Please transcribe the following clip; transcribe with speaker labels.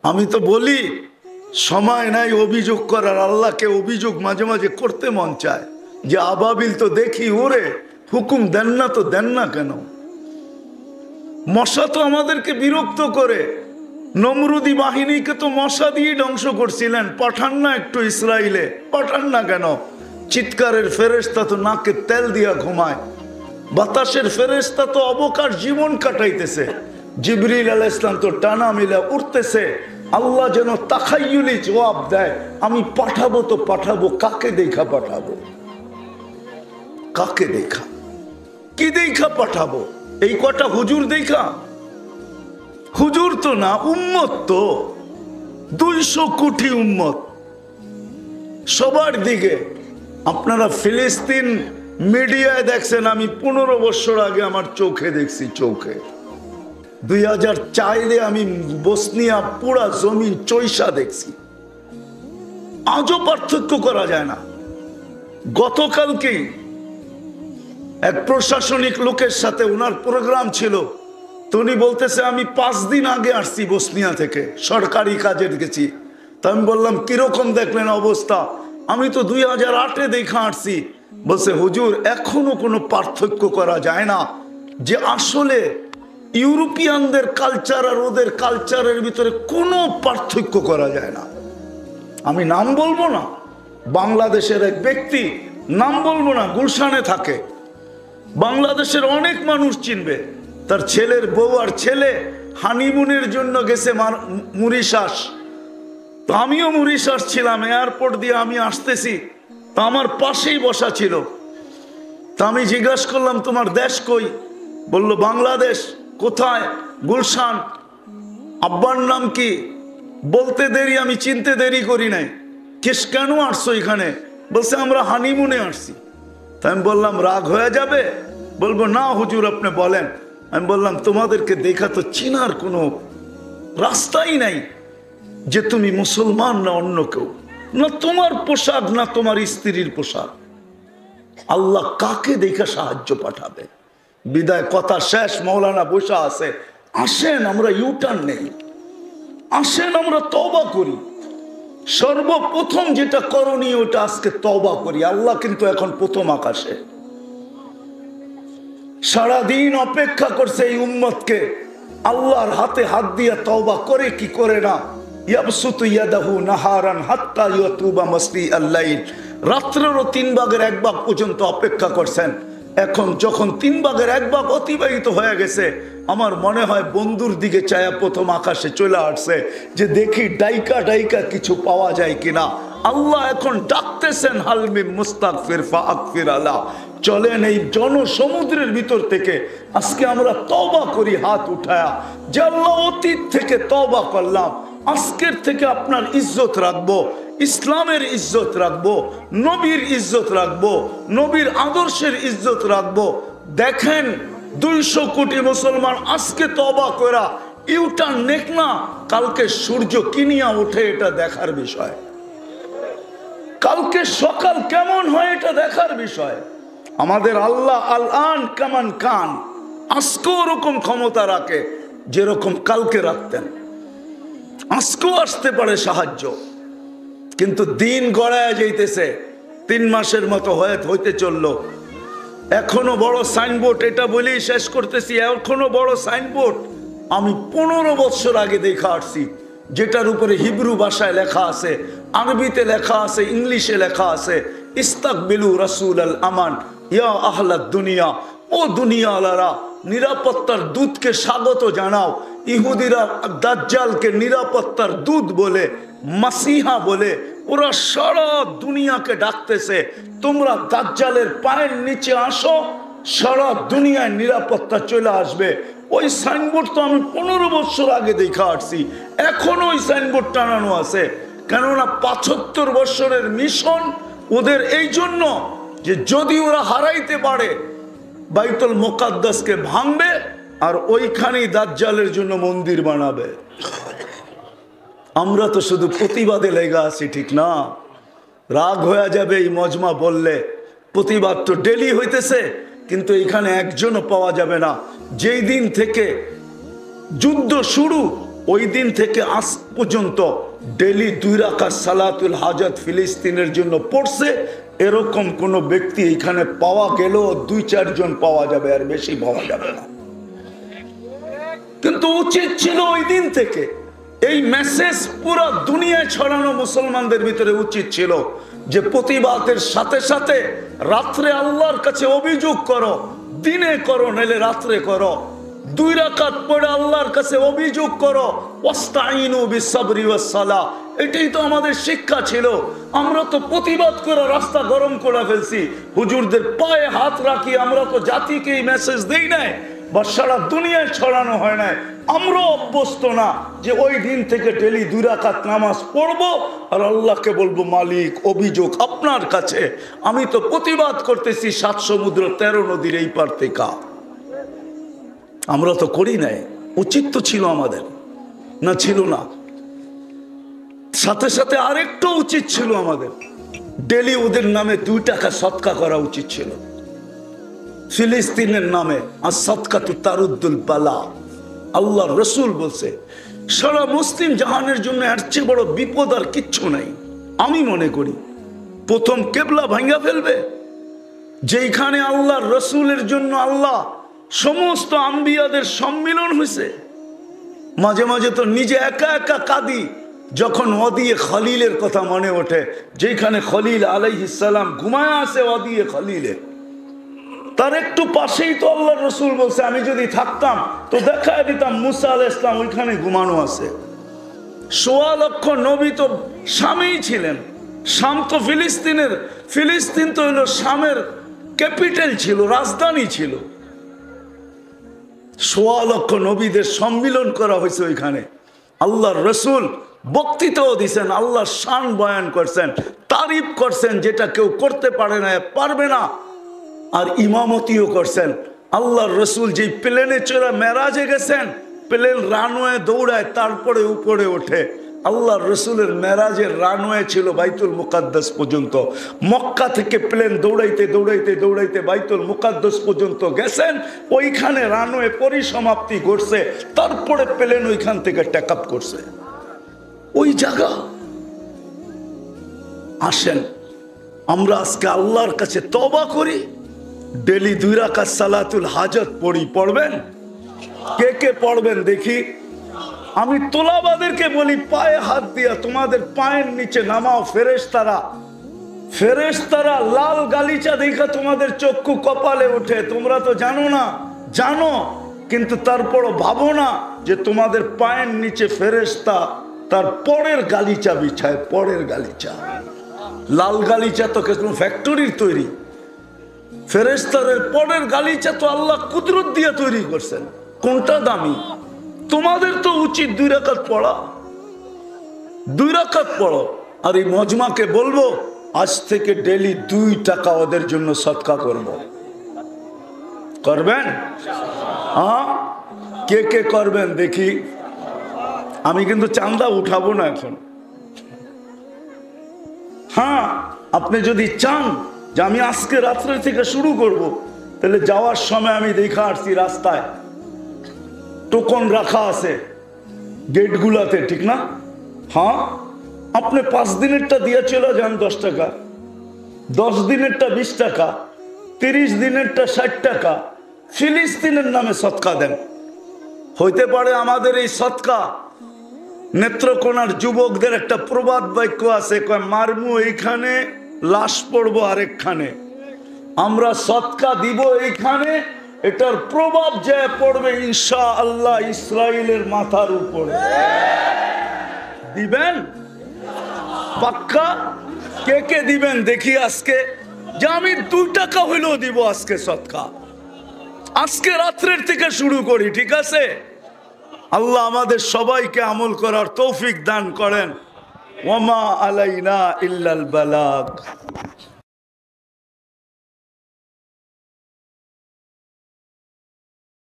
Speaker 1: আমি তো বলি সময় নাই অভিযোগ করার, আল্লাহকে অভিযোগ মাঝে মাঝে করতে মন চায় যে আবাবিল তো দেখি ওরে, হুকুম দেন না তো দেন না কেন? মশা তো আমাদেরকে বিরক্ত করে, নমরুদি বাহিনীকে তো মশা দিয়ে ধ্বংস করছিলেন, পাঠান না একটু ইসরায়েলে, পাঠান না কেন? চিৎকারের ফেরেশতা তো নাকে তেল দিয়া ঘুমায়, বাতাসের ফেরেশতা তো অবকাশ জীবন কাটাইতেছে, জিবরিল আলাইহিস সালাম তো টানা মিলা উঠতেছে। আল্লাহ যেন তাখাইয়ুলি জবাব দেয়, আমি পাঠাবো তো পাঠাবো, কাকে দেখা পাঠাবো? কাকে দেখা, কি দেখা পাঠাবো? এই কটা হুজুর দেখা? হুজুর তো না, উম্মত তো 200 কোটি উম্মত সবার দিকে। আপনারা ফিলিস্তিন মিডিয়ায় দেখছেন, আমি 15 বছর আগে আমার চোখে দেখছি, চোখে 2004-এ আমি বসনিয়া পুরা জমিন চৈশা দেখছি। আজও পার্থক্য করা যায় না। গতকালকেই এক প্রশাসনিক লোকের সাথে ওনার প্রোগ্রাম ছিল, তো উনি বলতেছে আমি 5 দিন আগে আসছি বসনিয়া থেকে, সরকারি কাজে গেছি। তো আমি বললাম কিরকম দেখলেন অবস্থা? আমি তো 2008-এ দেখা আসছি। বলছে হুজুর এখনো কোনো পার্থক্য করা যায় না যে আসলে ইউরোপিয়ানদের কালচার আর ওদের কালচারের ভিতরে কোনো পার্থক্য করা যায় না। আমি নাম বলবো না, বাংলাদেশের এক ব্যক্তি, নাম বলবো না, গুলশানে থাকে, বাংলাদেশের অনেক মানুষ চিনবে। তার ছেলের বউ আর ছেলে হানিমুনের জন্য গেছে মরিশাস। তো আমিও মরিশাস ছিলাম, এয়ারপোর্ট দিয়ে আমি আসতেছি, তো আমার পাশেই বসা ছিল। তা আমি জিজ্ঞাসা করলাম তোমার দেশ কই? বলল বাংলাদেশ। কোথায়? গুলশান। আব্বার নাম কি? বলতে দেরি, আমি চিনতে দেরি করি নাই। কেন আসছো এখানে? বলছে আমরা হানিমুনে আসছি। তাই আমি বললাম রাগ হয়ে যাবে? বলবো না হুজুর আপনি বলেন। আমি বললাম তোমাদেরকে দেখা তো চিনার কোনো রাস্তাই নাই যে তুমি মুসলমান না অন্য কেউ, না তোমার পোশাক না তোমার স্ত্রীর পোশাক। আল্লাহ কাকে দেখা সাহায্য পাঠাবে? বিদায় কথা শেষ। মৌলানা বসা আছে, আসেন আমরা ইউটার্ন নেই, আসেন আমরা তওবা করি। সর্বপ্রথম যেটা করণীয় ওটা আজকে তওবা করি। আল্লাহ কিন্তু এখন প্রথম আকাশে, সারাদিন অপেক্ষা করছে এই উম্মতকে আল্লাহর হাতে হাত দিয়া তওবা করে কি করে না। ইয়াবসুতু ইয়াদাহু নাহারান হাত্তা ইয়াতুবা মাসলি আল-লাইল। রাত্রেরও 3 ভাগের 1 ভাগ পর্যন্ত অপেক্ষা করছেন। এখন যখন 3 ভাগের 1 ভাগ অতিবাহিত হয়ে গেছে, আমার মনে হয় বন্ধুর দিকে চায়া প্রথম আকাশে চলে আসছে যে দেখি ডাইকা ডাইকা কিছু পাওয়া যায় কিনা। আল্লাহ এখন ডাকতেছেন হালমি মুস্তাগফির ফাগফির আলা। চলেন এই জনসমুদ্রের ভিতর থেকে আজকে আমরা তওবা করি হাত উঠায়া, যে আল্লাহ অতীত থেকে তওবা করলাম, আজকের থেকে আপনার ইজ্জত রাখবো, ইসলামের ইজ্জত রাখবো, নবীর ইজ্জত রাখবো, নবীর আদর্শের ইজ্জত রাখবো। দেখেন 200 কোটি মুসলমান আজকে তওবা করা ইউটার্ন নেক না, কালকে সূর্য কিনিয়া ওঠে এটা দেখার বিষয়, কালকে সকাল কেমন হয় এটা দেখার বিষয়। আমাদের আল্লাহ আল আন কামান কান, আজকেও ওরকম ক্ষমতা রাখে যেরকম কালকে রাখতেন, আজকেও আসতে পারে সাহায্য। কিন্তু দিন গড়ায় যাইতেছে, 3 মাসের মতো হইতে চললো। এখনো বড় সাইনবোর্ড, এটা বলেই শেষ করতেছি, এখনো বড় সাইনবোর্ড আমি 15 বছর আগে দেখা আসছি, যেটার উপরে হিব্রু ভাষায় লেখা আছে, আরবিতে লেখা আছে, ইংলিশে লেখা আছে, ইস্তাকবিলু রাসূল আল আমান ইয়া আহলাদ দুনিয়া। ও দুনিয়া আলারা, নিরাপত্তার দূতকে স্বাগত জানাও। ইহুদিরা দাজ্জালকে নিরাপত্তার দূত বলে, মাসিহা বলে, ওরা সারা দুনিয়াকে ডাকতেছে তোমরা দাজ্জালের পায়ের নিচে আসো, সারা দুনিয়ায় নিরাপত্তা চলে আসবে। ওই সাইনবোর্ড তো আমি 15 বছর আগে দেখা আসছি, এখনো ওই সাইনবোর্ড টানানো আছে। কেননা 75 বছরের মিশন ওদের, এই জন্য যে যদি ওরা হারাইতে পারে বাইতুল মুকাদ্দাসকে ভাঙবে আর ওইখানেই দাজ্জালের জন্য মন্দির বানাবে। আমরা তো শুধু প্রতিবাদে লেগে আছি, ঠিক না? রাগ হয়ে যাবে এই মজমা বললে, প্রতিবাদ তো ডেলি হইতেছে, কিন্তু এখানে একজনও পাওয়া যাবে না। যেই দিন থেকে যুদ্ধ শুরু ওই দিন থেকে আজ পর্যন্ত ডেলি 2 রাকাত সালাতুল হাজাত ফিলিস্তিনের জন্য পড়ছে, এরকম কোন ব্যক্তি এখানে পাওয়া গেলেও 2-4 জন পাওয়া যাবে, আর বেশি পাওয়া যাবে না। কিন্তু উচিত ছিল ওই দিন থেকে এই মেসেজ পুরো দুনিয়ায় ছড়ানো। মুসলমানদের ভিতরে উচিত ছিল যে প্রতিবাদের সাথে সাথে রাত্রে আল্লাহর কাছে অভিযোগ করো, দিনে করো নাহলে রাত্রে করো, 2 রাকাত পড়ে আল্লাহর কাছে অভিযোগ করো, ওয়াস্তাইনু বিসসাবরি ওয়াস সালাহ। এটাই তো আমাদের শিক্ষা ছিল। আমরা তো প্রতিবাদ করে রাস্তা গরম করে ফেলছি, হুজুরদের পায়ে হাত রাখি। আমরা তো জাতিকে এই মেসেজ দেই নাই বা সারা দুনিয়ায় ছড়ানো হয় না। আমরা অভ্যস্ত না যে ওই দিন থেকে ডেলি 2 রাকাত নামাজ পড়বো আর আল্লাহকে বলবো, মালিক অভিযোগ আপনার কাছে, আমি তো প্রতিবাদ করতেছি 7 সমুদ্র 13 নদীর এই পার থেকে। আমরা তো করি নাই। উচিত তো ছিল আমাদের, না ছিল না? সাথে সাথে আরেকটা উচিত ছিল আমাদের, ডেলি ওদের নামে 2 টাকা সদকা করা উচিত ছিল। ফিলিস্তিনের নামে আর সদকাতু তারুদ্দুল বালা। আল্লাহর রাসূল বলছে সারা মুসলিম জাহানের জন্য এর চেয়ে বড় বিপদ আর কিচ্ছু নাই। আমি মনে করি প্রথম কেবলা ভাঙ্গা ফেলবে, যেখানে আল্লাহর রাসূলের জন্য আল্লাহ সমস্ত আম্বিয়াদের সম্মিলন হয়েছে। মাঝে মাঝে তো নিজে একা একা কাঁদি যখন ওয়াদিয়ে খলিলের কথা মনে ওঠে, যেখানে খলিল আলাইহিস সালাম ঘুমায় আছে ওয়াদিয়ে খলিলে, তার একটু পাশেই তো আল্লাহর রাসূল বলছে আমি যদি থাকতাম তো দেখায় দিতাম মুসা আলাইহিস সালাম ওইখানে ঘুমানো আছে। 1.25 লক্ষ নবী তো শামেই ছিলেন। শাম তো ফিলিস্তিন তো হলো শামের ক্যাপিটাল ছিল, রাজধানী ছিল। 1.25 লক্ষ নবীদের সম্মিলন করা হয়েছে ওইখানে। আল্লাহর রাসূল বক্তৃতাও দিয়েছেন, আল্লাহর শান বয়ান করছেন, তারিফ করছেন যেটা কেউ করতে পারে না, পারবে না। আর ইমামতিও করছেন। আল্লাহর রাসূল যে প্লেনে চড়ে মেরাজে গেছেন, প্লেন রানওয়ে দৌড়ায় তারপরে উপরে ওঠে। আল্লাহর রাসূলের মেরাজের রানওয়ে ছিল বাইতুল মুকাদ্দাস পর্যন্ত। মক্কা থেকে প্লেন দৌড়াইতে দৌড়াইতে দৌড়াইতে বাইতুল মুকাদ্দাস পর্যন্ত গেছেন, ওইখানে রানওয়ে পরিসমাপ্তি ঘটছে, তারপরে প্লেন ওইখান থেকে টেক আপ করছে। ওই জায়গা আসেন আমরা আজকে আল্লাহর কাছে তওবা করি, ডেলি 2 রাকাত সালাতুল হাজাত পড়বেন? কে কে পড়বেন দেখি? আমি তোলাবাদেরকে বলি পায়ে হাত দিয়া তোমাদের পায়ের নিচে নামাও। ফেরেশতারা লাল গালিচা দেখা তোমাদের চক্ষু কপালে ওঠে। তোমরা তো জানো না, জানো, কিন্তু তারপরও ভাবো না যে তোমাদের পায়ের নিচে ফেরেশতা তার পরের গালিচা বিছায়। পরের গালিচা, লাল গালিচা তো কোনো ফ্যাক্টরির তৈরি, ফেরেশতাদের পরের গালিচা তো আল্লাহ কুদরত দিয়ে তৈরি করছেন। কোনটা দামি? তোমাদের তো উচিত 2 রাকাত পড়া, 2 রাকাত পড়ো। আর এই মজমাকে বলবো আজ থেকে ডেলি 2 টাকা ওদের জন্য সদকা করব। করবেন? হ্যাঁ, কে কে করবেন দেখি? আমি কিন্তু চাঁদা উঠাবো না এখন। হ্যাঁ, আপনি যদি চান যে আমি আজকে রাত্রে থেকে শুরু করব, তাহলে যাওয়ার সময় আমি দেখা আসছি রাস্তায় টোকন রাখা আছে গেটগুলাতে, ঠিক না? হ্যাঁ, আপনি 5 দিনেরটা দিয়ে চলে যান 10 টাকা, 10 দিনেরটা 20 টাকা, 30 দিনেরটা 60 টাকা, ফিলিস্তিনের নামে সদকা দেন। হইতে পারে আমাদের এই সদকা, নেত্রকোনার যুবকদের একটা প্রবাদ বাক্য আছে, কয় মারমু এইখানে লাশ পড়বো আরেকখানে। আমরা সদকা দিব এইখানে, এটার প্রভাব যে পড়বে ইনশাআল্লাহ ইসরায়েলের মাথার উপরে। দিবেন? পাক্কা? কে কে দিবেন দেখি আজকে? যে আমি 2 টাকা হইলেও দিব আজকে সদকা। আজকে রাত্রের থেকে শুরু করি, ঠিক আছে? আল্লাহ আমাদের সবাইকে আমল করার তৌফিক দান করেন। ওয়ামা আলাইনা ইল্লাল বালাগ।